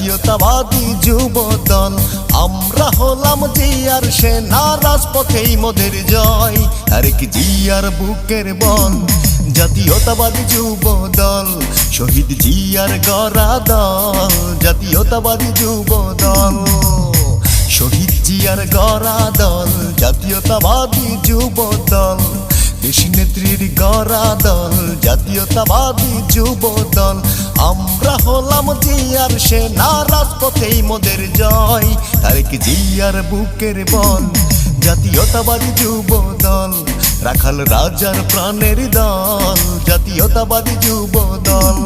জাতীয়তাবাদী যুব দল। আমরা হলাম জিয়ার সেনা, রাজপথেই মোদের জয়, আরেক জিয়ার বুকের বল। জাতীয়তাবাদী যুব দল, শহীদ জিয়ার গড়া দল। জাতীয়তাবাদী যুব দল, শহীদ জিয়ার গড়া দল। জাতীয়তাবাদী যুব দল, দেশী নেত্রীর গড়া দল। জাতীয়তাবাদী যুব দল, আমরা হলাম জিয়ার সেনা, রাজপথেই মোদের জয়, তারেক জিয়ার বুকের বল। জাতীয়তাবাদী যুব দল, রাখাল রাজার প্রাণের দল। জাতীয়তাবাদী যুব দল।